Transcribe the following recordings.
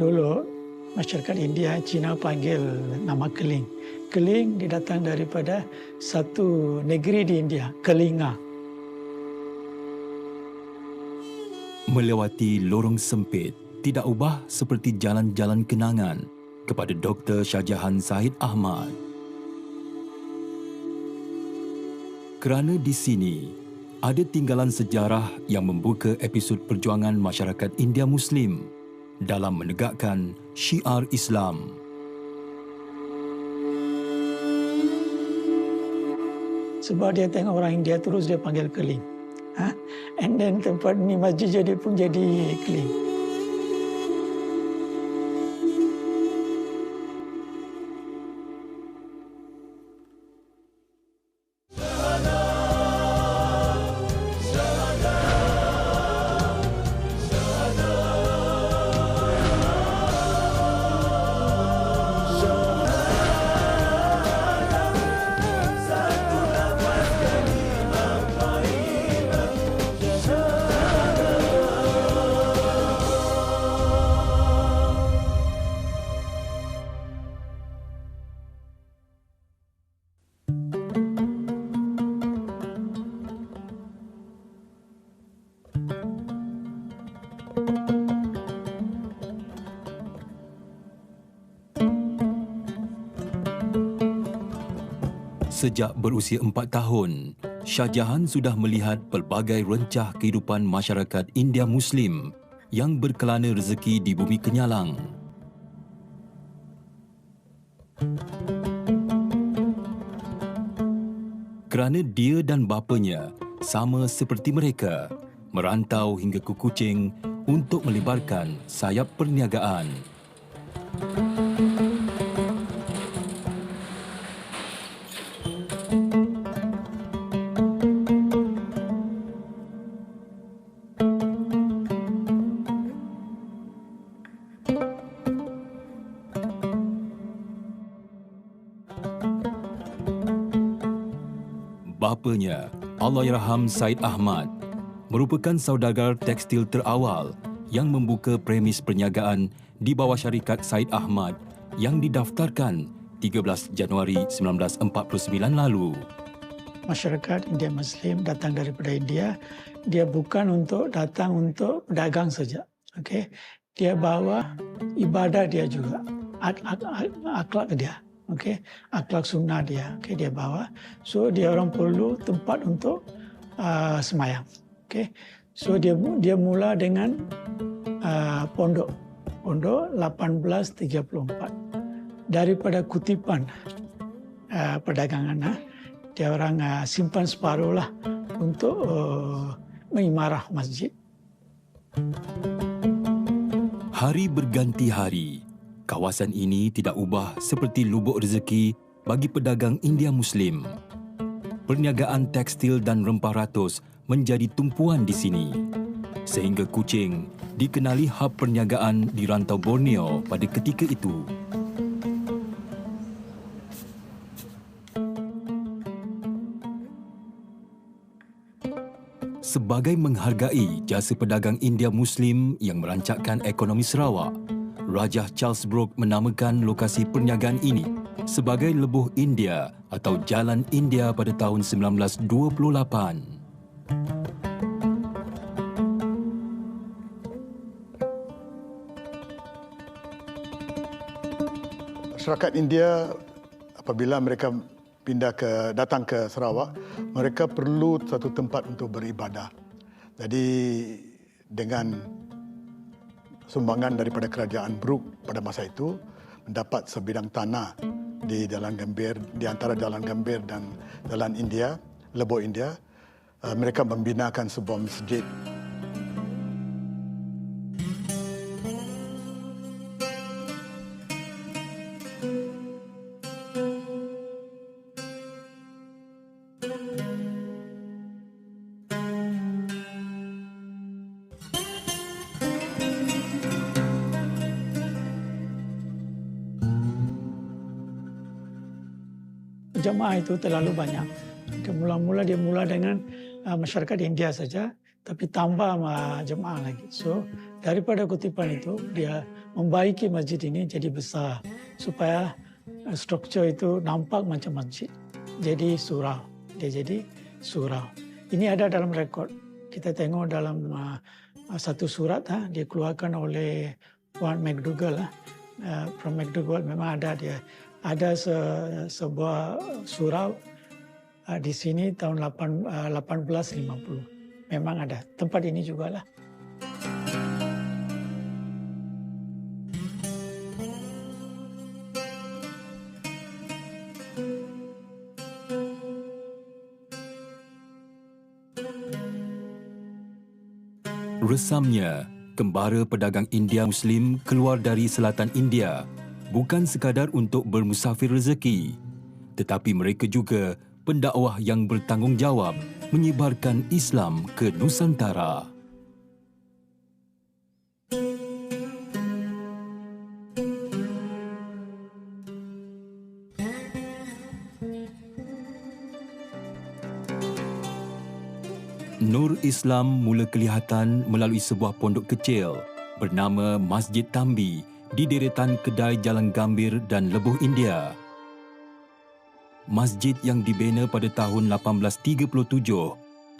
Dulu masyarakat India, Cina panggil nama Keling. Keling didatang daripada satu negeri di India, Kalinga. Melewati lorong sempit tidak ubah seperti jalan-jalan kenangan kepada Dr. Shah Jahan Zahid Ahmad. Kerana di sini ada tinggalan sejarah yang membuka episod perjuangan masyarakat India Muslim dalam menegakkan syiar Islam. Sebab dia tengok orang India terus dia panggil Keling. And then tempat ni masjid jadi pun jadi Keling. Sejak berusia 4 tahun, Shah Jahan sudah melihat pelbagai rencah kehidupan masyarakat India Muslim yang berkelana rezeki di bumi Kenyalang. Kerana dia dan bapanya sama seperti mereka, merantau hingga ke Kuching untuk melebarkan sayap perniagaan. Bapanya, Allahyarham Said Ahmad, merupakan saudagar tekstil terawal yang membuka premis perniagaan di bawah syarikat Said Ahmad yang didaftarkan 13 Januari 1949 lalu. Masyarakat India Muslim datang daripada India, dia bukan datang untuk berdagang saja. Okay? Dia bawa ibadah dia juga, akhlak dia. Okay, akhlak sunnah dia, okay, dia bawa. So dia orang perlu tempat untuk semayang. Okay, so dia mula dengan pondok 1834 daripada kutipan perdagangan. Dia orang simpan separuh lah untuk mengimarah masjid. Hari berganti hari. Kawasan ini tidak ubah seperti lubuk rezeki bagi pedagang India Muslim. Perniagaan tekstil dan rempah ratus menjadi tumpuan di sini. Sehingga Kuching dikenali hub perniagaan di rantau Borneo pada ketika itu. Sebagai menghargai jasa pedagang India Muslim yang merancakkan ekonomi Sarawak, Raja Charles Brooke menamakan lokasi perniagaan ini sebagai Lebuh India atau Jalan India pada tahun 1928. Masyarakat India apabila mereka datang ke Sarawak, mereka perlu satu tempat untuk beribadah. Jadi dengan sumbangan daripada kerajaan Brooke pada masa itu mendapat sebidang tanah di Jalan Gambir, di antara Jalan Gambir dan Jalan India, Lebuh India. Mereka membinakan sebuah masjid. Jemaah itu terlalu banyak. Mula-mula dia mula dengan masyarakat India saja. tapi tambah jemaah lagi. So daripada kutipan itu dia membaiki masjid ini jadi besar supaya struktur itu nampak macam masjid. Jadi surau. Dia jadi surau. Ini ada dalam rekod. Kita tengok dalam satu surat dia keluarkan oleh Puan McDougall. From McDougall memang ada dia. Ada sebuah surau di sini tahun 1850. Memang ada. Tempat ini jugalah. Resamnya, kembara pedagang India Muslim keluar dari selatan India bukan sekadar untuk bermusafir rezeki, tetapi mereka juga pendakwah yang bertanggungjawab menyebarkan Islam ke Nusantara. Nur Islam mula kelihatan melalui sebuah pondok kecil bernama Masjid Tambi di deretan kedai Jalan Gambir dan Lebuh India. Masjid yang dibina pada tahun 1837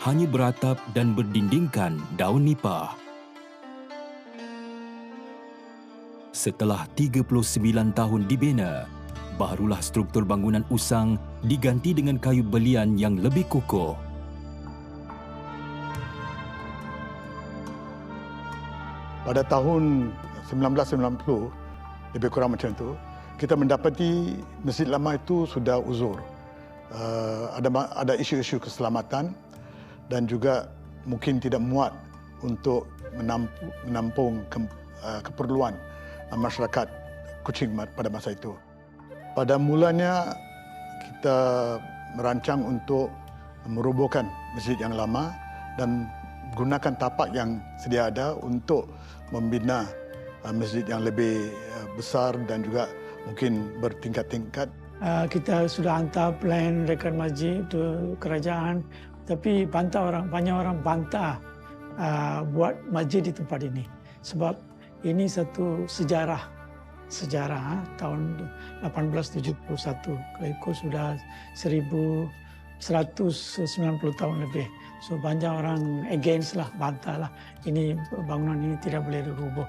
hanya beratap dan berdindingkan daun nipah. Setelah 39 tahun dibina, barulah struktur bangunan usang diganti dengan kayu belian yang lebih kukuh. Pada tahun 1990, lebih kurang macam itu, kita mendapati masjid lama itu sudah uzur. Ada isu-isu keselamatan dan juga mungkin tidak muat untuk menampung keperluan masyarakat Kuching pada masa itu. Pada mulanya, kita merancang untuk merobohkan masjid yang lama dan gunakan tapak yang sedia ada untuk membina masjid yang lebih besar dan juga mungkin bertingkat-tingkat. Kita sudah hantar plan rekod masjid ke kerajaan, tapi banyak orang bantah buat masjid di tempat ini. Sebab ini satu sejarah tahun 1871. Ikut sudah 190 tahun lebih. So banyak orang against lah, bantah lah. Ini bangunan ini tidak boleh diubah.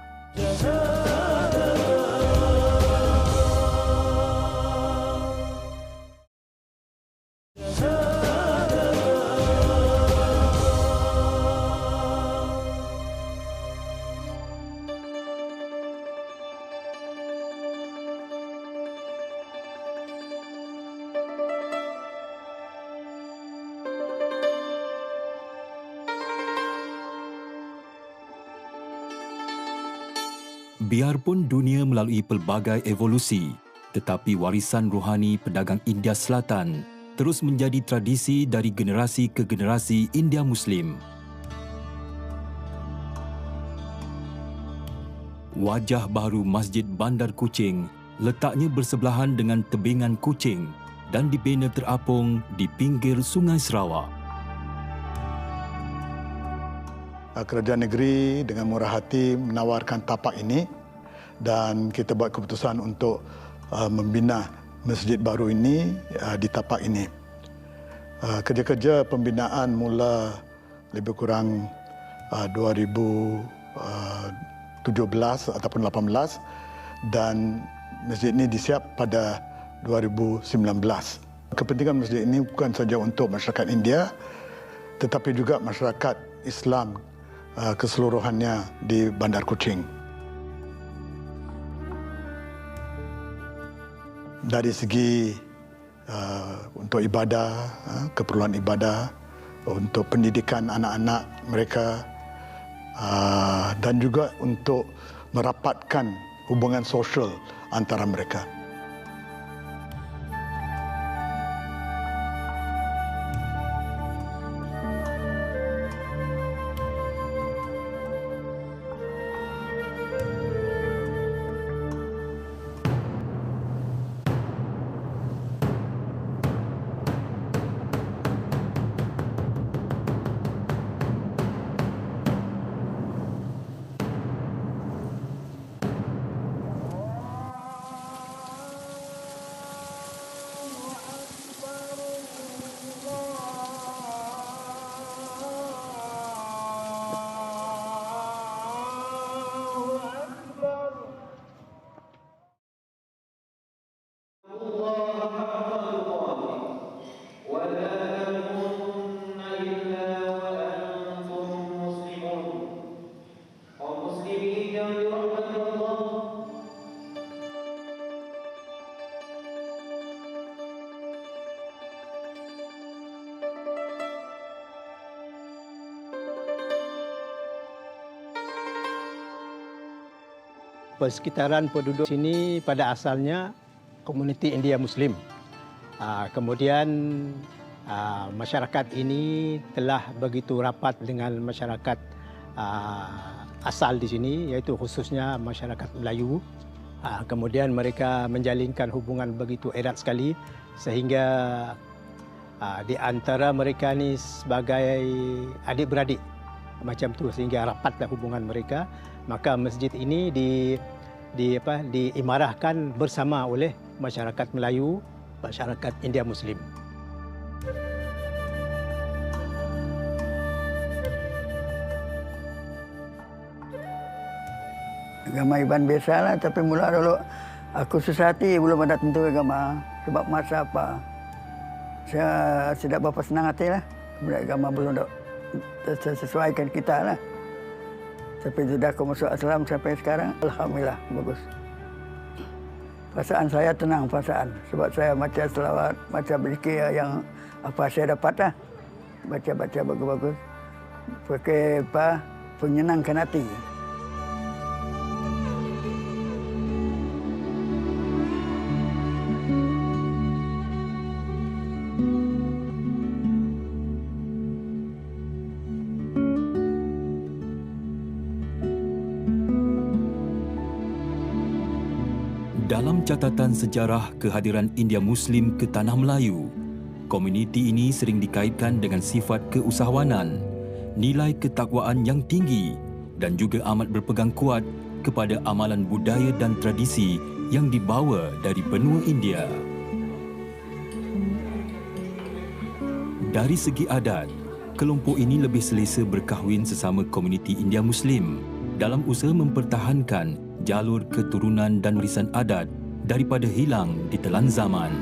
Biarpun dunia melalui pelbagai evolusi, tetapi warisan rohani pedagang India Selatan terus menjadi tradisi dari generasi ke generasi India Muslim. Wajah baru Masjid Bandar Kuching letaknya bersebelahan dengan tebingan Kuching dan dibina terapung di pinggir Sungai Sarawak. Kerajaan negeri dengan murah hati menawarkan tapak ini dan kita buat keputusan untuk membina masjid baru ini di tapak ini. Kerja-kerja pembinaan mula lebih kurang 2017 ataupun 18 dan masjid ini disiap pada 2019. Kepentingan masjid ini bukan saja untuk masyarakat India tetapi juga masyarakat Islam keseluruhannya di Bandar Kuching. Dari segi untuk ibadah, keperluan ibadah, untuk pendidikan anak-anak mereka dan juga untuk merapatkan hubungan sosial antara mereka. persekitaran penduduk sini pada asalnya komuniti India Muslim. Kemudian masyarakat ini telah begitu rapat dengan masyarakat asal di sini, iaitu khususnya masyarakat Melayu. Kemudian mereka menjalinkan hubungan begitu erat sekali sehingga di antara mereka ni sebagai adik-beradik macam tu, sehingga rapatlah hubungan mereka. Maka masjid ini diimarahkan bersama oleh masyarakat Melayu, masyarakat India Muslim. Agama Iban biasalah, tapi mula dulu aku susah hati belum ada tentu agama. Sebab masa apa? Saya tidak berapa senang hati lah. Agama belum sesuaikan kita lah. Tapi sudah aku masuk Islam sampai sekarang, alhamdulillah bagus. Perasaan saya tenang, perasaan. Sebab saya baca selawat, baca berzikir yang apa saya dapat lah. Baca-baca bagus-bagus. Pakai penyenangkan hati. Dalam catatan sejarah kehadiran India Muslim ke Tanah Melayu, komuniti ini sering dikaitkan dengan sifat keusahawanan, nilai ketakwaan yang tinggi dan juga amat berpegang kuat kepada amalan budaya dan tradisi yang dibawa dari benua India. Dari segi adat, kelompok ini lebih selesa berkahwin sesama komuniti India Muslim dalam usaha mempertahankan jalur keturunan dan warisan adat daripada hilang ditelan zaman.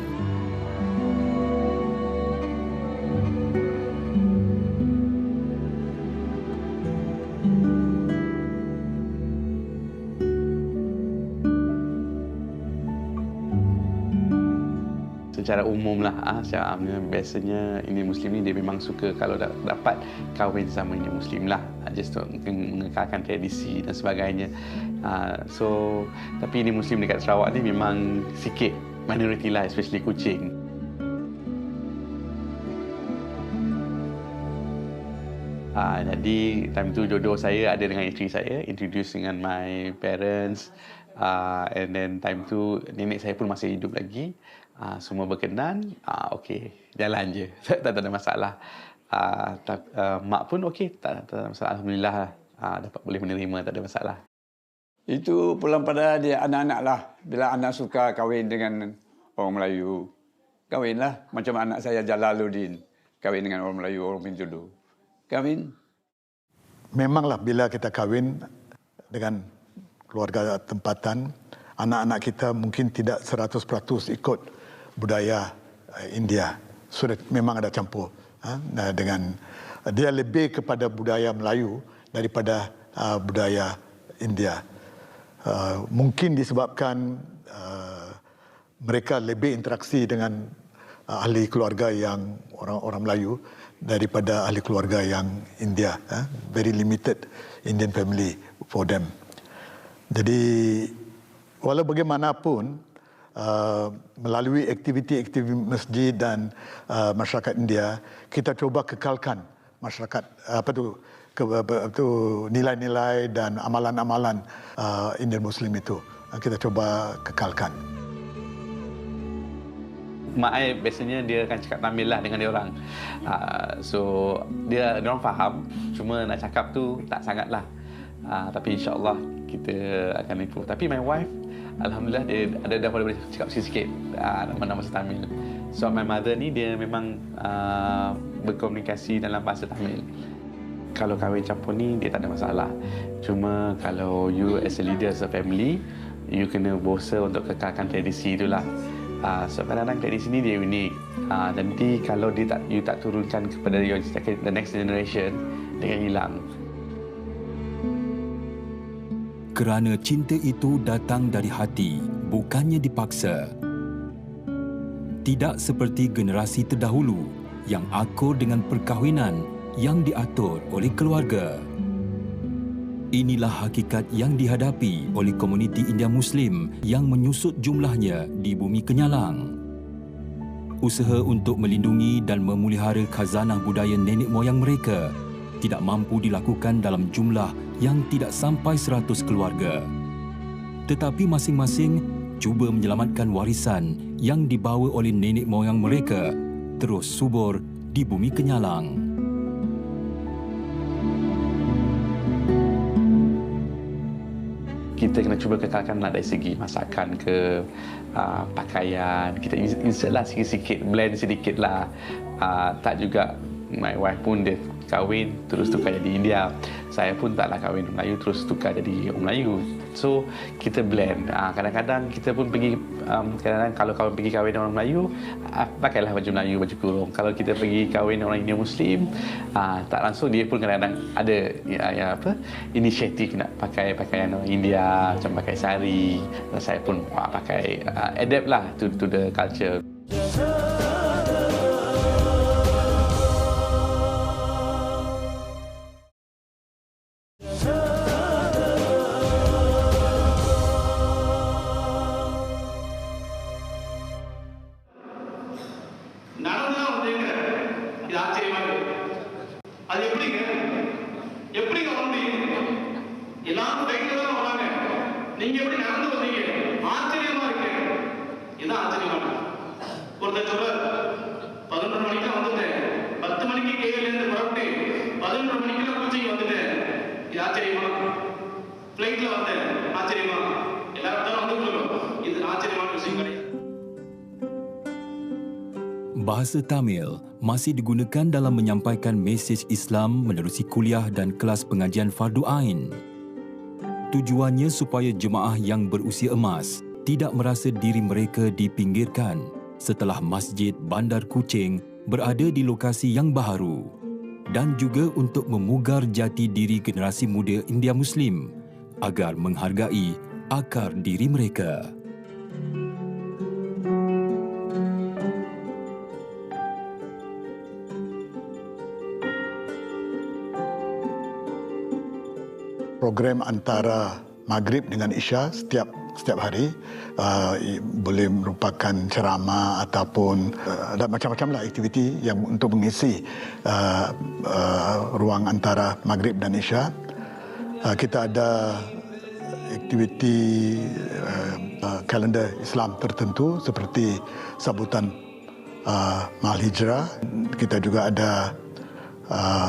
Secara umum lah, biasanya India Muslim ni dia memang suka kalau dapat kahwin sama India Muslim lah, just untuk mengekalkan tradisi dan sebagainya. Tapi India Muslim dekat Sarawak ni memang sikit minoriti lah, especially Kuching. Jadi time tu jodoh saya ada dengan isteri saya, introduce dengan my parents, and then time tu nenek saya pun masih hidup lagi. Semua berkenan, okey, jalan je, tak ada masalah. Mak pun okey, tak ada masalah, alhamdulillah dapat boleh menerima, tak ada masalah. Itu pulang pada dia anak-anak lah. Bila anak suka kahwin dengan orang Melayu, kahwinlah. Macam anak saya Jalaluddin, kahwin dengan orang Melayu, orang Pintudu. Kahwin. Memanglah bila kita kahwin dengan keluarga tempatan, anak-anak kita mungkin tidak 100% ikut budaya India. Sudah memang ada campur dengan dia lebih kepada budaya Melayu daripada budaya India. Mungkin disebabkan mereka lebih interaksi dengan ahli keluarga yang orang Melayu daripada ahli keluarga yang India. Very limited Indian family for them. Jadi walau bagaimanapun melalui aktiviti-aktiviti masjid dan masyarakat India, kita cuba kekalkan masyarakat nilai-nilai dan amalan-amalan Indian Muslim itu. Kita cuba kekalkan. Mak saya biasanya dia akan cakap Tamil lah dengan dia orang. So dia orang faham, cuma nak cakap tu tak sangat lah. Tapi insya-Allah kita akan improve. Tapi my wife, alhamdulillah dia dah boleh cakap sikit-sikit nama-nama Tamil. So my mother ni dia memang berkomunikasi dalam bahasa Tamil. Kalau kahwin campur ni dia tak ada masalah. Cuma kalau you as a leader as a family, you kena berusaha untuk kekalkan tradisi itulah. So kadang-kadang tradisi ni dia unik. Nanti kalau you tak turunkan kepada the next generation, dia akan hilang. Kerana cinta itu datang dari hati, bukannya dipaksa. Tidak seperti generasi terdahulu yang akur dengan perkahwinan yang diatur oleh keluarga. Inilah hakikat yang dihadapi oleh komuniti India Muslim yang menyusut jumlahnya di Bumi Kenyalang. Usaha untuk melindungi dan memelihara khazanah budaya nenek moyang mereka tidak mampu dilakukan dalam jumlah yang tidak sampai 100 keluarga. Tetapi masing-masing cuba menyelamatkan warisan yang dibawa oleh nenek moyang mereka terus subur di Bumi Kenyalang. Kita kena cuba kekalkan dari segi masakan ke pakaian. Kita insert lah sikit-sikit, blend sedikit lah. Tak juga, my wife pun dia kahwin terus tukar jadi India. Saya pun taklah kahwin Melayu terus tukar jadi orang Melayu. So kita blend. Kadang-kadang kita pun pergi, kadang-kadang kalau kawan pergi kahwin orang Melayu, pakailah baju Melayu, baju kurung. Kalau kita pergi kahwin orang India Muslim, tak langsung dia pun kadang-kadang ada inisiatif nak pakai pakaian orang India, macam pakai sari. Saya pun pakai, adapt lah to the culture. Bahasa Tamil masih digunakan dalam menyampaikan mesej Islam menerusi kuliah dan kelas pengajian fardu ain. Tujuannya supaya jemaah yang berusia emas tidak merasa diri mereka dipinggirkan setelah Masjid Bandar Kuching berada di lokasi yang baharu, dan juga untuk memugar jati diri generasi muda India Muslim agar menghargai akar diri mereka. Program antara Maghrib dengan Isya setiap hari boleh merupakan ceramah ataupun ada macam-macam lah aktiviti yang untuk mengisi ruang antara Maghrib dan Isya. Kita ada aktiviti kalender Islam tertentu seperti sambutan Mahal Hijrah. Kita juga ada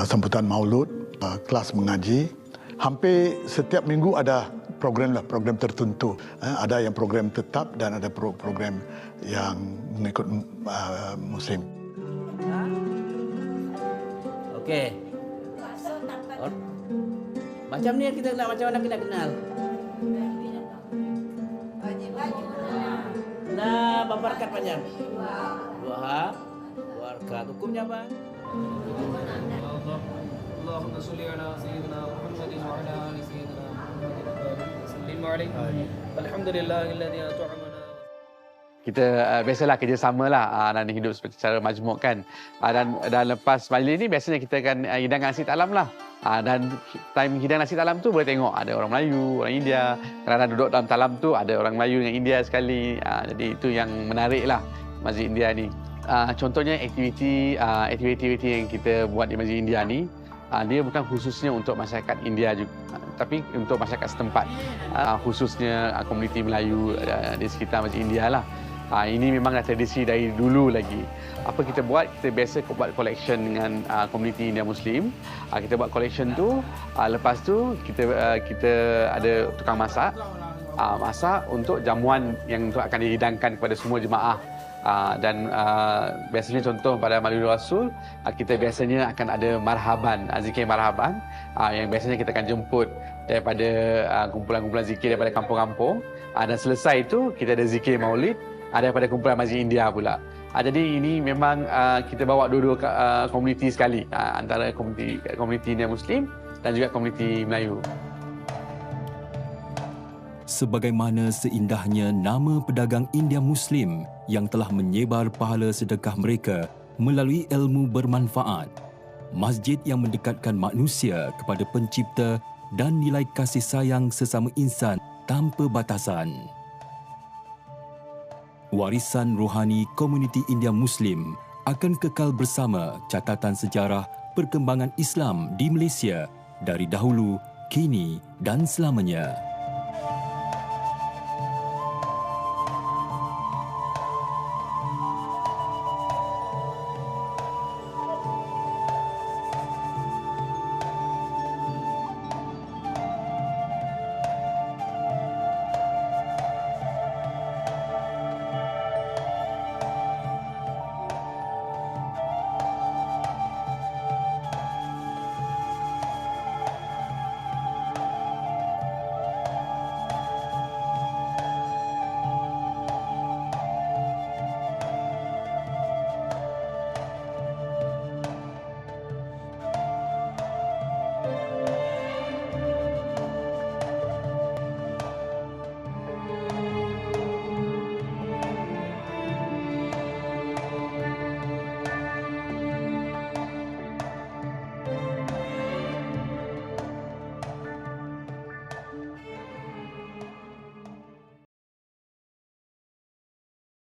sambutan Maulud, kelas mengaji. Hampir setiap minggu ada program tertentu. Ada yang program tetap dan ada program yang mengikut musim. Okey. Macam ni kita nak, macam mana kita kenal? Nah, barakat panjang. Dua barakat. Hukumnya apa? Allahumma salli ala sayyidina Muhammadin wa ala ali sayyidina Muhammadin. Alhamdulillahilladzi at'amana. Kita biasalah kerjasama lah dan hidup secara majmuk kan. Dan lepas majlis ni biasanya kita akan hidang nasi talam lah. Dan time hidang nasi talam tu boleh tengok ada orang Melayu, orang India. Kadang-kadang duduk dalam talam tu ada orang Melayu dengan India sekali. Jadi itu yang menarik lah Masjid India ni. Contohnya aktiviti yang kita buat di Masjid India ni, dia bukan khususnya untuk masyarakat India juga, tapi untuk masyarakat setempat, khususnya komuniti Melayu di sekitar Masjid India lah. Ini memang tradisi dari dulu lagi. Apa kita buat? Kita biasa buat collection dengan komuniti India Muslim. Kita buat collection tu, lepas tu kita ada tukang masak, masak untuk jamuan yang akan dihidangkan kepada semua jemaah. Dan biasanya contoh pada Maulid Rasul, kita biasanya akan ada marhaban, zikir marhaban, yang biasanya kita akan jemput daripada kumpulan-kumpulan zikir daripada kampung-kampung, dan selesai itu kita ada zikir maulid daripada kumpulan Masjid India pula. Jadi ini memang kita bawa dua-dua komuniti sekali, antara komuniti India Muslim dan juga komuniti Melayu. Sebagaimana seindahnya nama pedagang India Muslim yang telah menyebar pahala sedekah mereka melalui ilmu bermanfaat, masjid yang mendekatkan manusia kepada Pencipta dan nilai kasih sayang sesama insan tanpa batasan. Warisan rohani komuniti India Muslim akan kekal bersama catatan sejarah perkembangan Islam di Malaysia dari dahulu, kini dan selamanya.